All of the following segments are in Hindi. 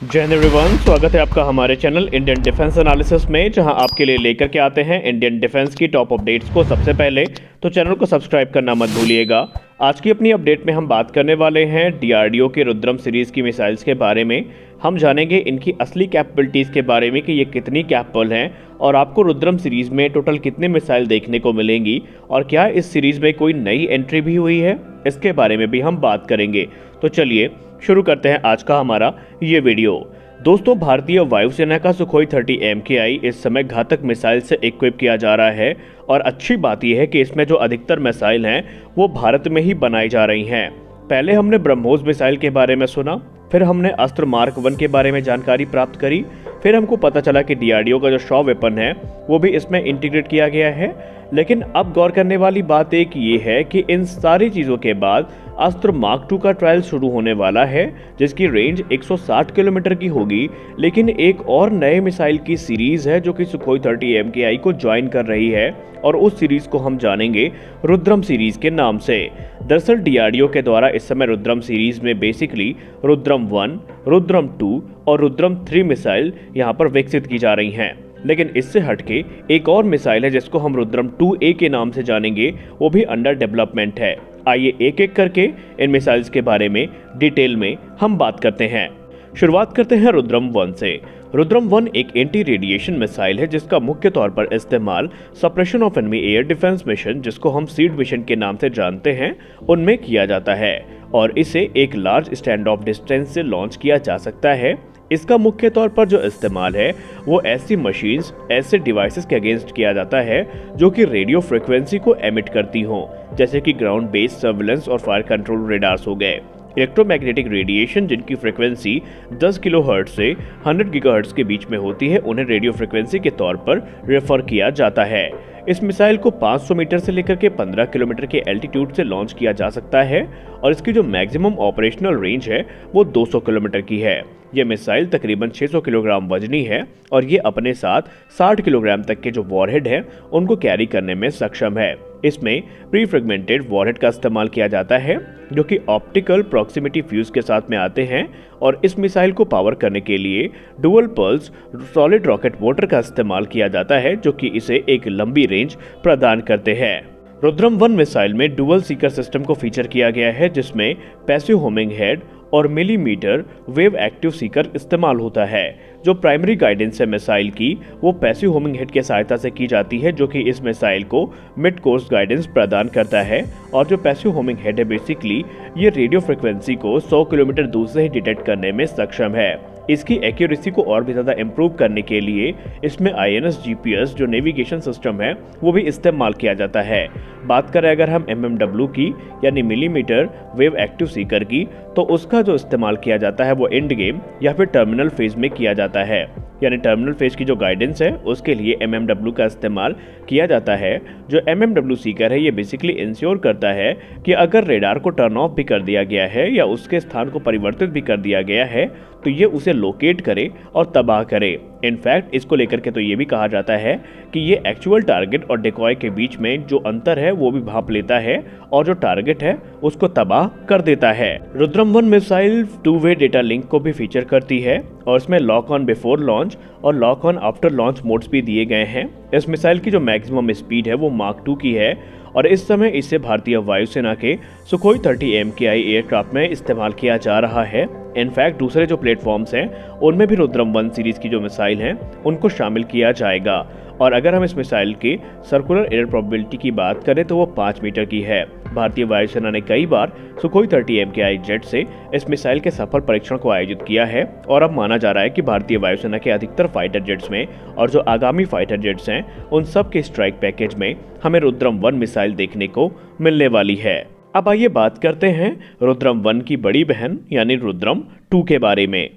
जय हिंद एवरीवन, स्वागत है आपका हमारे चैनल इंडियन डिफेंस एनालिसिस में, जहां आपके लिए लेकर के आते हैं इंडियन डिफेंस की टॉप अपडेट्स को सबसे पहले। तो चैनल को सब्सक्राइब करना मत भूलिएगा। आज की अपनी अपडेट में हम बात करने वाले हैं डीआरडीओ के रुद्रम सीरीज़ की मिसाइल्स के बारे में। हम जानेंगे इनकी असली कैपेबिलिटीज़ के बारे में कि ये कितनी कैपेबल हैं और आपको रुद्रम सीरीज़ में टोटल कितने मिसाइल देखने को मिलेंगी और क्या इस सीरीज़ में कोई नई एंट्री भी हुई है, इसके बारे में भी हम बात करेंगे। तो चलिए शुरू करते हैं आज का हमारा ये वीडियो। दोस्तों, भारतीय वायुसेना का सुखोई 30 MKI इस समय घातक मिसाइल से इक्विप किया जा रहा है और अच्छी बात यह है कि इसमें जो अधिकतर मिसाइल हैं वो भारत में ही बनाई जा रही हैं। पहले हमने ब्रह्मोस मिसाइल के बारे में सुना, फिर हमने अस्त्र मार्क 1 के बारे में जानकारी प्राप्त करी, फिर हमको पता चला कि डीआरडीओ का जो शॉ वेपन है वो भी इसमें इंटीग्रेट किया गया है। लेकिन अब गौर करने वाली बात एक ये है कि इन सारी चीज़ों के बाद अस्त्र मार्क 2 का ट्रायल शुरू होने वाला है, जिसकी रेंज 160 किलोमीटर की होगी। लेकिन एक और नए मिसाइल की सीरीज़ है जो कि सुखोई 30 MKI को ज्वाइन कर रही है और उस सीरीज़ को हम जानेंगे रुद्रम सीरीज़ के नाम से। दरअसल डीआरडीओ के द्वारा इस समय रुद्रम सीरीज़ में बेसिकली रुद्रम 1, रुद्रम 2 और रुद्रम 3 मिसाइल यहाँ पर विकसित की जा रही हैं। लेकिन इससे हटके एक और मिसाइल है जिसको हम रुद्रम 2A के नाम से जानेंगे, वो भी अंडर डेवलपमेंट है। आइए एक एक करके इन मिसाइल्स के बारे में डिटेल में हम बात करते हैं। शुरुआत करते हैं रुद्रम 1 से। रुद्रम 1 एक एंटी रेडिएशन मिसाइल है जिसका मुख्य तौर पर इस्तेमाल suppression of enemy air defence mission, जिसको हम सीड मिशन के नाम से जानते हैं, उनमें किया जाता है और इसे एक लार्ज स्टैंड ऑफ डिस्टेंस से लॉन्च किया जा सकता है। इसका मुख्य तौर पर जो इस्तेमाल है वो ऐसी मशीन्स, ऐसे डिवाइसेस के अगेंस्ट किया जाता है जो कि रेडियो फ्रिक्वेंसी को एमिट करती हों, जैसे कि ग्राउंड बेस्ड सर्विलेंस और फायर कंट्रोल रेडार्स हो गए। इलेक्ट्रोमैग्नेटिक रेडिएशन जिनकी फ्रिक्वेंसी 10 किलोहर्ट्ज से 100 गीगाहर्ट्ज के बीच में होती है, उन्हें रेडियो फ्रिक्वेंसी के तौर पर रेफर किया जाता है। इस मिसाइल को 500 मीटर से लेकर के 15 किलोमीटर के एल्टीट्यूड से लॉन्च किया जा सकता है और इसकी जो मैक्सिमम ऑपरेशनल रेंज है वो 200 किलोमीटर की है। यह मिसाइल तकरीबन 600 किलोग्राम वजनी है और ये अपने साथ 60 किलोग्राम तक के जो वॉरहेड हैं उनको कैरी करने में सक्षम है। इसमें प्री फ्रेगमेंटेड वॉरहेड का इस्तेमाल किया जाता है जो कि ऑप्टिकल प्रॉक्सिमिटी फ्यूज के साथ में आते हैं और इस मिसाइल को पावर करने के लिए dual pulse solid rocket motor का इस्तेमाल किया जाता है जो कि इसे एक लंबी रेंज प्रदान करते हैं। रुद्रम 1 मिसाइल में डुअल सीकर सिस्टम को फीचर किया गया है जिसमें पैसिव होमिंग हेड और मिलीमीटर वेव एक्टिव सीकर इस्तेमाल होता है। जो प्राइमरी गाइडेंस है मिसाइल की वो पैसिव होमिंग हेड की सहायता से की जाती है जो कि इस मिसाइल को मिड कोर्स गाइडेंस प्रदान करता है और जो पैसिव होमिंग हेड है बेसिकली ये रेडियो फ्रिक्वेंसी को 100 किलोमीटर दूर से ही डिटेक्ट करने में सक्षम है। इसकी एक्यूरेसी को और भी ज़्यादा इम्प्रूव करने के लिए इसमें INS GPS जो नेविगेशन सिस्टम है वो भी इस्तेमाल किया जाता है। बात करें अगर हम MMW की यानी मिलीमीटर वेव एक्टिव सीकर की, तो उसका जो इस्तेमाल किया जाता है वो एंड गेम या फिर टर्मिनल फेज में किया जाता है। यानी टर्मिनल फेज की जो गाइडेंस है उसके लिए MMW का इस्तेमाल किया जाता है। जो MMW सीकर है ये बेसिकली इंश्योर करता है कि अगर रेडार को टर्न ऑफ भी कर दिया गया है या उसके स्थान को परिवर्तित भी कर दिया गया है तो ये उसे लोकेट करे और तबाह करे। इनफैक्ट इसको लेकर के तो ये भी कहा जाता है कि ये एक्चुअल टारगेट और डिकॉय के बीच में जो अंतर है वो भी भांप लेता है और जो टारगेट है उसको तबाह कर देता है। Rudram 1 missile two way data link को भी फीचर करती है और इसमें लॉक ऑन बिफोर लॉन्च और lock on after launch modes भी दिए गए हैं। इस मिसाइल की जो मैक्सिमम स्पीड है वो मार्क 2 की है और इस समय इसे भारतीय वायुसेना के सुखोई 30 MKI एयरक्राफ्ट में इस्तेमाल किया जा रहा है। इनफैक्ट दूसरे जो प्लेटफॉर्म्स हैं उनमें भी रुद्रम 1 सीरीज की जो मिसाइल हैं उनको शामिल किया जाएगा। और अगर हम इस मिसाइल की सर्कुलर एयर प्रोबेबिलिटी की बात करें तो वो 5 मीटर की है। भारतीय वायुसेना ने कई बार सुखोई 30 MKI जेट से इस मिसाइल के सफल परीक्षण को आयोजित किया है और अब माना जा रहा है कि भारतीय वायुसेना के अधिकतर फाइटर जेट्स में और जो आगामी फाइटर जेट्स हैं उन सब के स्ट्राइक पैकेज में हमें रुद्रम 1 मिसाइल देखने को मिलने वाली है। अब आइए बात करते हैं रुद्रम 1 की बड़ी बहन यानी रुद्रम 2 के बारे में।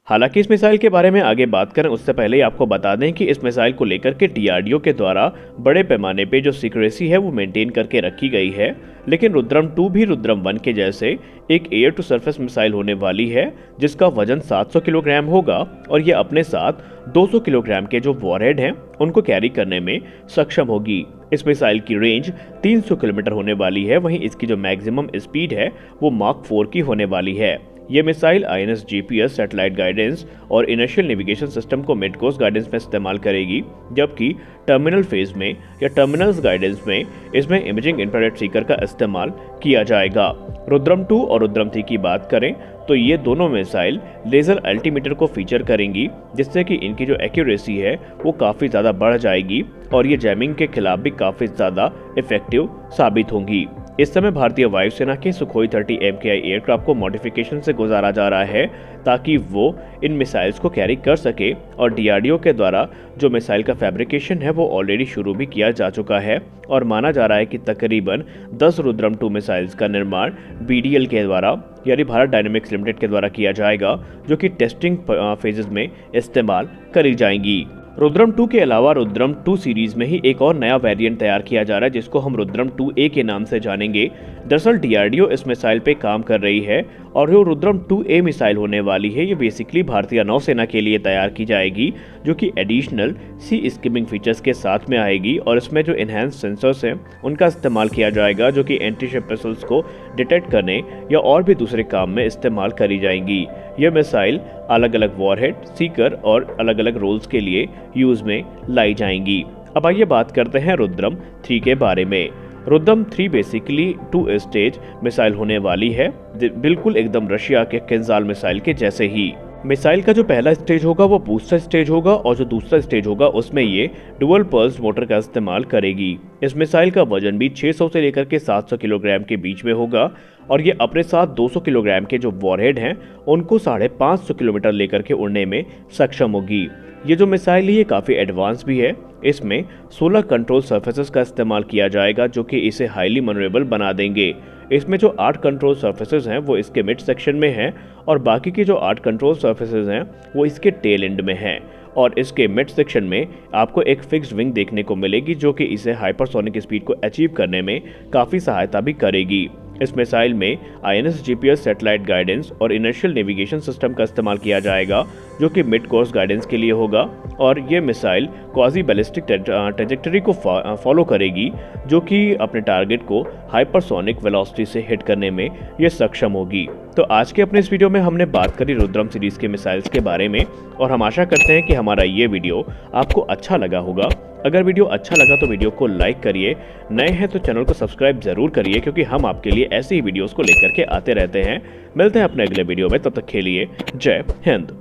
हालांकि इस मिसाइल के बारे में आगे बात करें उससे पहले ही आपको बता दें कि इस मिसाइल को लेकर के डीआरडीओ के द्वारा बड़े पैमाने पे जो सीक्रेसी है वो मेंटेन करके रखी गई है। लेकिन रुद्रम 2 भी रुद्रम 1 के जैसे एक एयर टू सरफेस मिसाइल होने वाली है जिसका वजन 700 किलोग्राम होगा और ये अपने साथ 200 किलोग्राम के जो वॉरहेड हैं उनको कैरी करने में सक्षम होगी। इस मिसाइल की रेंज 300 किलोमीटर होने वाली है। वहीं इसकी जो मैक्सिमम स्पीड है वो मार्क 4 की होने वाली है। ये missile INS GPS satellite guidance और इनिशियल नेविगेशन सिस्टम को मिड कोर्स गाइडेंस में इस्तेमाल करेगी, जबकि टर्मिनल फेज में या टर्मिनल्स गाइडेंस में इसमें इमेजिंग इंफ्रारेड सीकर का इस्तेमाल किया जाएगा। रुद्रम 2 और रुद्रम 3 की बात करें तो ये दोनों मिसाइल लेज़र अल्टीमीटर को फीचर करेंगी, जिससे कि इनकी जो एक्यूरेसी है वो काफ़ी ज़्यादा बढ़ जाएगी और ये जैमिंग के खिलाफ भी काफ़ी ज़्यादा इफेक्टिव साबित होंगी। इस समय भारतीय वायुसेना के सुखोई 30 MKI एयरक्राफ्ट को मॉडिफिकेशन से गुजारा जा रहा है ताकि वो इन मिसाइल्स को कैरी कर सके, और DRDO के द्वारा जो मिसाइल का फैब्रिकेशन है वो ऑलरेडी शुरू भी किया जा चुका है और माना जा रहा है कि तकरीबन 10 रुद्रम 2 मिसाइल्स का निर्माण BDL के द्वारा यानी भारत डायनेमिक्स लिमिटेड के द्वारा किया जाएगा, जो कि टेस्टिंग फेजेस में इस्तेमाल करी जाएंगी। रुद्रम 2 के अलावा रुद्रम 2 सीरीज में ही एक और नया वेरिएंट तैयार किया जा रहा है, जिसको हम रुद्रम 2A के नाम से जानेंगे। दरअसल DRDO इस मिसाइल पे काम कर रही है और जो रुद्रम 2A मिसाइल होने वाली है ये बेसिकली भारतीय नौसेना के लिए तैयार की जाएगी, जो कि एडिशनल सी स्किमिंग फीचर्स के साथ में आएगी और इसमें जो इनहैंस सेंसर्स हैं उनका इस्तेमाल किया जाएगा, जो कि एंटी शिप मिसाइल्स को डिटेक्ट करने या और भी दूसरे काम में इस्तेमाल करी जाएंगी। यह मिसाइल अलग अलग वॉरहेड, सीकर और अलग अलग रोल्स के लिए यूज में लाई जाएंगी। अब आइए बात करते हैं रुद्रम 3 के बारे में। रुद्रम 3 बेसिकली 2 स्टेज मिसाइल होने वाली है, बिल्कुल एकदम रशिया के किंजाल मिसाइल के जैसे ही। मिसाइल का जो पहला स्टेज होगा वो बूस्टर स्टेज होगा और जो दूसरा स्टेज होगा उसमें ये डुअल पल्स मोटर का इस्तेमाल करेगी। इस मिसाइल का वजन भी 600 से लेकर के 700 किलोग्राम के बीच में होगा और ये अपने साथ 200 किलोग्राम के जो वॉरहेड हैं उनको 550 किलोमीटर लेकर के उड़ने में सक्षम होगी। ये जो मिसाइल है ये काफ़ी एडवांस भी है। इसमें 16 कंट्रोल सरफेसेस का इस्तेमाल किया जाएगा, जो कि इसे हाईली मनोरेबल बना देंगे। इसमें जो 8 कंट्रोल सरफेसेस हैं वो इसके मिड सेक्शन में हैं और बाकी के जो 8 कंट्रोल सरफेसेस हैं वो इसके टेल एंड में हैं और इसके मिड सेक्शन में आपको एक फिक्स्ड विंग देखने को मिलेगी, जो कि इसे हाइपरसोनिक स्पीड को अचीव करने में काफ़ी सहायता भी करेगी। इस मिसाइल में INS GPS सैटेलाइट गाइडेंस और इनिशियल नेविगेशन सिस्टम का इस्तेमाल किया जाएगा, जो कि मिड कोर्स गाइडेंस के लिए होगा और ये मिसाइल क्वाजी बैलिस्टिक ट्रैजेक्टरी को फॉलो करेगी, जो कि अपने टारगेट को हाइपरसोनिक वेलोसिटी से हिट करने में ये सक्षम होगी। तो आज के अपने इस वीडियो में हमने बात करी रुद्रम सीरीज के मिसाइल्स के बारे में और हम आशा करते हैं कि हमारा ये वीडियो आपको अच्छा लगा होगा। अगर वीडियो अच्छा लगा तो वीडियो को लाइक करिए, नए हैं तो चैनल को सब्सक्राइब जरूर करिए, क्योंकि हम आपके लिए ऐसे ही वीडियोस को लेकर के आते रहते हैं। मिलते हैं अपने अगले वीडियो में, तब तक के लिए जय हिंद।